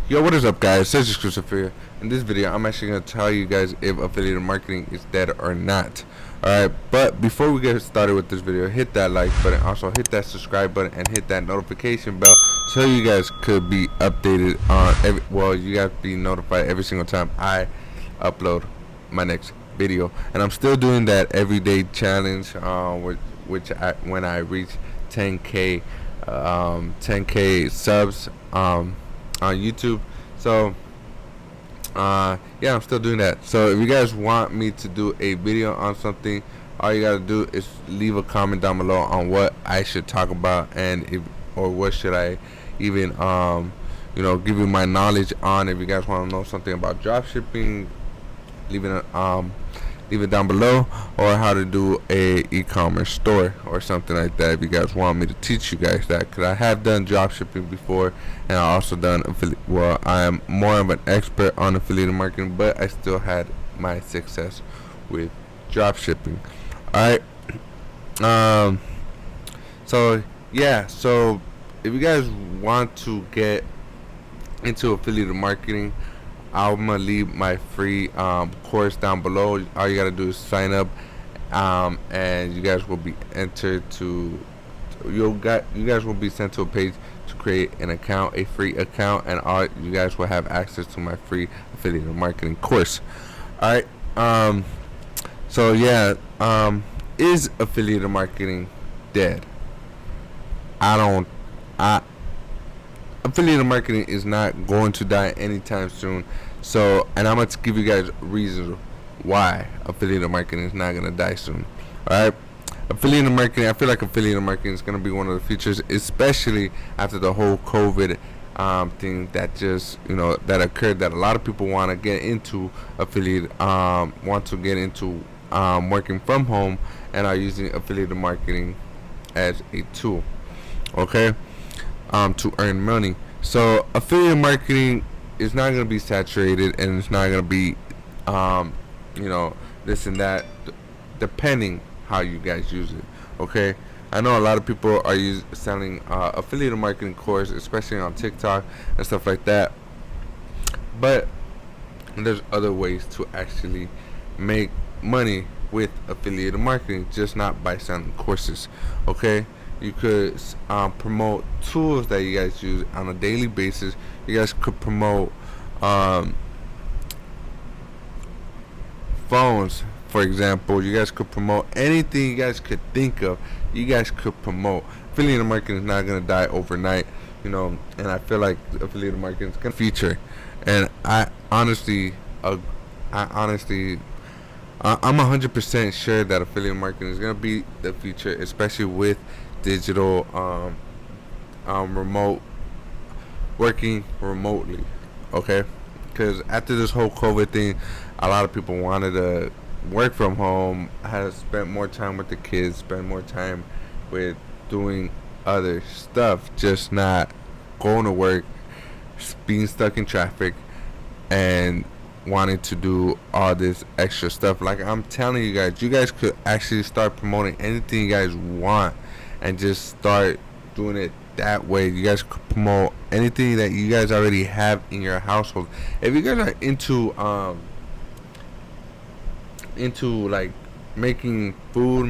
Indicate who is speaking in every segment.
Speaker 1: Yo, what is up, guys? Serg Exclsuive here. In this video, I'm actually going to tell you guys if affiliate marketing is dead or not. Alright, but before we get started with this video, hit that like button, also hit that subscribe button, and hit that notification bell so you guys could be updated on you guys be notified every single time I upload my next video. And I'm still doing that everyday challenge, when I reach 10k subs on YouTube. So yeah, I'm still doing that. So if you guys want me to do a video on something, all you gotta do is leave a comment down below on what I should talk about, and what should I even give you my knowledge on. If you guys want to know something about dropshipping, leave it down below, or how to do a e-commerce store or something like that, if you guys want me to teach you guys that, because I have done dropshipping before, and I also done I am more of an expert on affiliate marketing, but I still had my success with dropshipping. Alright, so yeah, so if you guys want to get into affiliate marketing, I'm gonna leave my free course down below. All you gotta do is sign up, and you guys will be entered to. You guys will be sent to a page to create an account, a free account, and all you guys will have access to my free affiliate marketing course. All right. So yeah. Is affiliate marketing dead? Affiliate marketing is not going to die anytime soon. So, and I'm going to give you guys reasons why affiliate marketing is not going to die soon. Alright? Affiliate marketing, I feel like affiliate marketing is going to be one of the futures, especially after the whole COVID thing that just, that occurred, that a lot of people want to get into affiliate, want to get into working from home, and are using affiliate marketing as a tool. Okay? To earn money. So affiliate marketing is not going to be saturated, and it's not going to be this and that, depending how you guys use it. Okay, I know a lot of people are selling affiliate marketing course, especially on TikTok and stuff like that, but there's other ways to actually make money with affiliate marketing, just not by selling courses. Okay, you could promote tools that you guys use on a daily basis. You guys could promote phones, for example. You guys could promote anything you guys could think of. You guys could promote. Affiliate marketing is not going to die overnight, and I feel like affiliate marketing is going to feature. And I'm 100% sure that affiliate marketing is going to be the future, especially with digital remote working remotely. Okay, because after this whole COVID thing, a lot of people wanted to work from home, had to spend more time with the kids, spend more time with doing other stuff, just not going to work, being stuck in traffic, and wanting to do all this extra stuff. Like I'm telling you guys could actually start promoting anything you guys want, and just start doing it that way. You guys could promote anything that you guys already have in your household. If you guys are into like making food,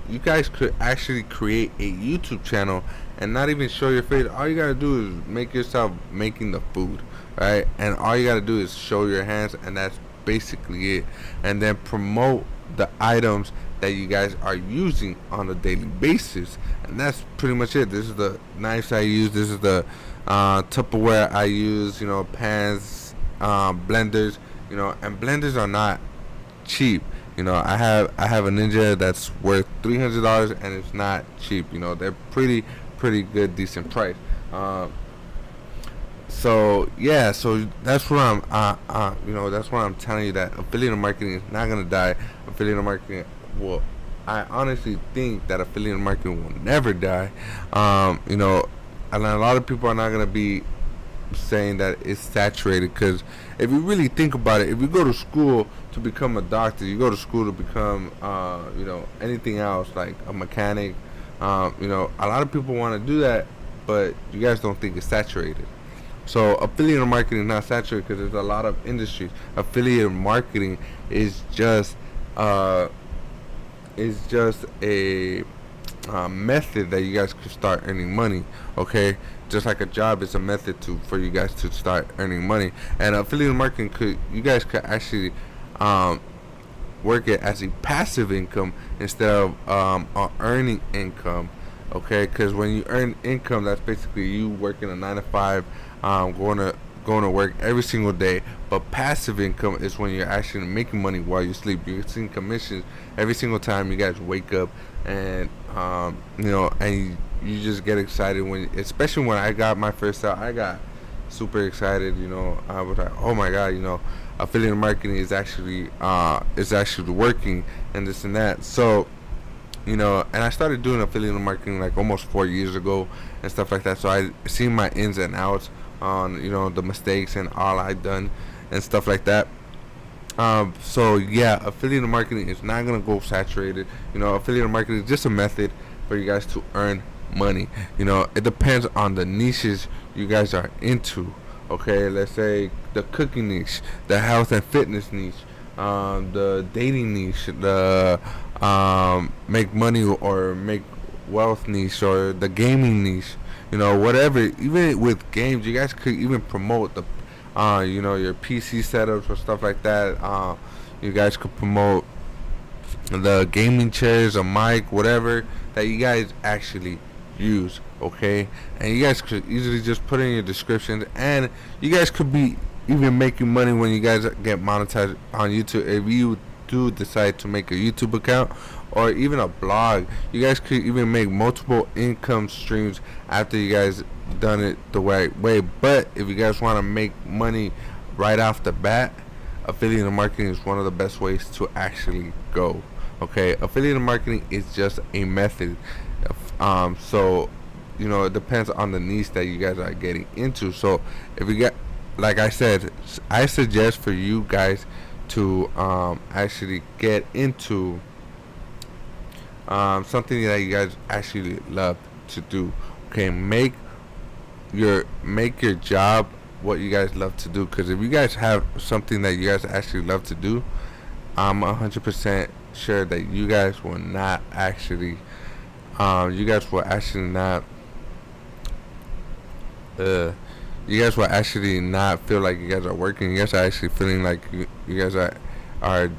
Speaker 1: you guys could actually create a YouTube channel and not even show your face. All you gotta do is make yourself making the food, right? And all you gotta do is show your hands, and that's basically it. And then promote the items that you guys are using on a daily basis, and that's pretty much it. This is the knives I use. This is the Tupperware I use. Pans, blenders. And blenders are not cheap. I have a Ninja that's worth $300, and it's not cheap. They're pretty good, decent price. So yeah, so that's what I'm telling you, that affiliate marketing is not gonna die. Affiliate marketing, well, I honestly think that affiliate marketing will never die. And a lot of people are not gonna be saying that it's saturated, because if you really think about it, if you go to school to become a doctor, you go to school to become anything else, like a mechanic, a lot of people want to do that, but you guys don't think it's saturated. So affiliate marketing is not saturated because there's a lot of industries. Affiliate marketing is just uh a method that you guys could start earning money. Okay, just like a job is a method to for you guys to start earning money. And affiliate marketing could you guys could actually um, work it as a passive income instead of earning income. Okay, because when you earn income, that's basically you working a 9 to 5, going to work every single day. But passive income is when you're actually making money while you sleep. You're seeing commissions every single time you guys wake up, and and you just get excited when, especially when I got my first sale, I got super excited. I was like, oh my god, affiliate marketing is actually working and this and that. So and I started doing affiliate marketing like almost 4 years ago and stuff like that. So I seen my ins and outs on the mistakes and all I done and stuff like that. So yeah, affiliate marketing is not gonna go saturated. Affiliate marketing is just a method for you guys to earn money. It depends on the niches you guys are into. Okay, let's say the cooking niche, the health and fitness niche, the dating niche, the make money or make wealth niche, or the gaming niche. Whatever. Even with games, you guys could even promote the your PC setups or stuff like that. You guys could promote the gaming chairs, a mic, whatever that you guys actually use. Okay, and you guys could easily just put in your descriptions, and you guys could be even making money when you guys get monetized on YouTube. If you do decide to make a YouTube account or even a blog, you guys could even make multiple income streams after you guys done it the right way. But if you guys want to make money right off the bat, affiliate marketing is one of the best ways to actually go. Okay, affiliate marketing is just a method. So it depends on the niche that you guys are getting into. So if you get, like I said, I suggest for you guys to actually get into something that you guys actually love to do. Okay, make your job what you guys love to do. Because if you guys have something that you guys actually love to do, I'm 100% sure that you guys will not actually not you guys will actually not feel like you guys are working. You guys are actually feeling like you guys are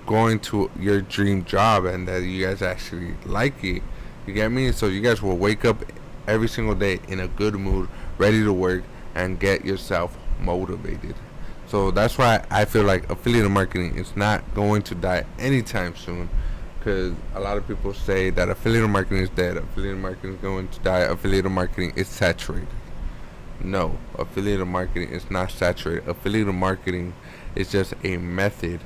Speaker 1: going to your dream job, and that you guys actually like it. You get me? So you guys will wake up every single day in a good mood, ready to work, and get yourself motivated. So that's why I feel like affiliate marketing is not going to die anytime soon. Because a lot of people say that affiliate marketing is dead, affiliate marketing is going to die, affiliate marketing is saturated. No, affiliate marketing is not saturated. Affiliate marketing is just a method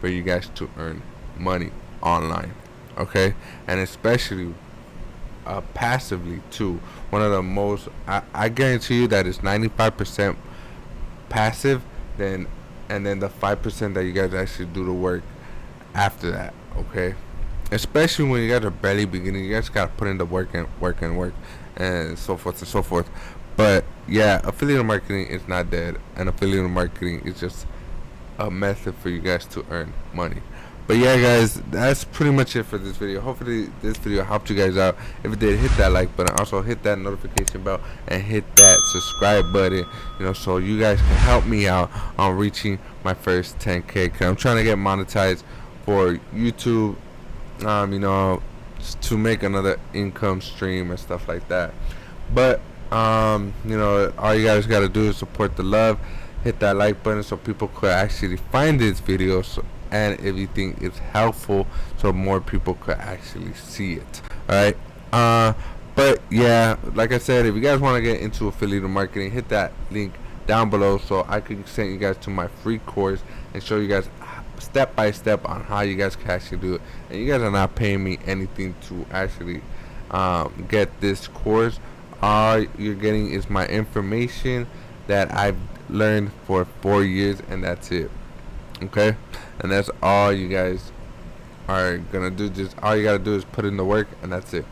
Speaker 1: for you guys to earn money online. Okay? And especially passively too. One of the most, I guarantee you that it's 95% passive, and then the 5% that you guys actually do the work after that. Okay? Especially when you guys are barely beginning, you guys gotta put in the work and so forth and so forth. But yeah, affiliate marketing is not dead, and affiliate marketing is just a method for you guys to earn money. But yeah, guys, that's pretty much it for this video. Hopefully this video helped you guys out. If it did, hit that like button. Also hit that notification bell and hit that subscribe button, so you guys can help me out on reaching my first 10K. Cause I'm trying to get monetized for YouTube, to make another income stream and stuff like that. But all you guys gotta do is support the love, hit that like button so people could actually find this video, and if you think it's helpful, so more people could actually see it. Alright, but yeah, like I said, if you guys want to get into affiliate marketing, hit that link down below so I can send you guys to my free course and show you guys step by step on how you guys can actually do it. And you guys are not paying me anything to actually get this course. All you're getting is my information that I've learned for 4 years, and that's it. Okay, and that's all you guys are gonna do. Just all you gotta do is put in the work, and that's it.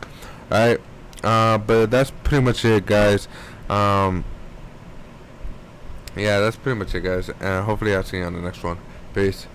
Speaker 1: All right, but that's pretty much it, guys. yeah, that's pretty much it, guys. And hopefully I'll see you on the next one. Peace.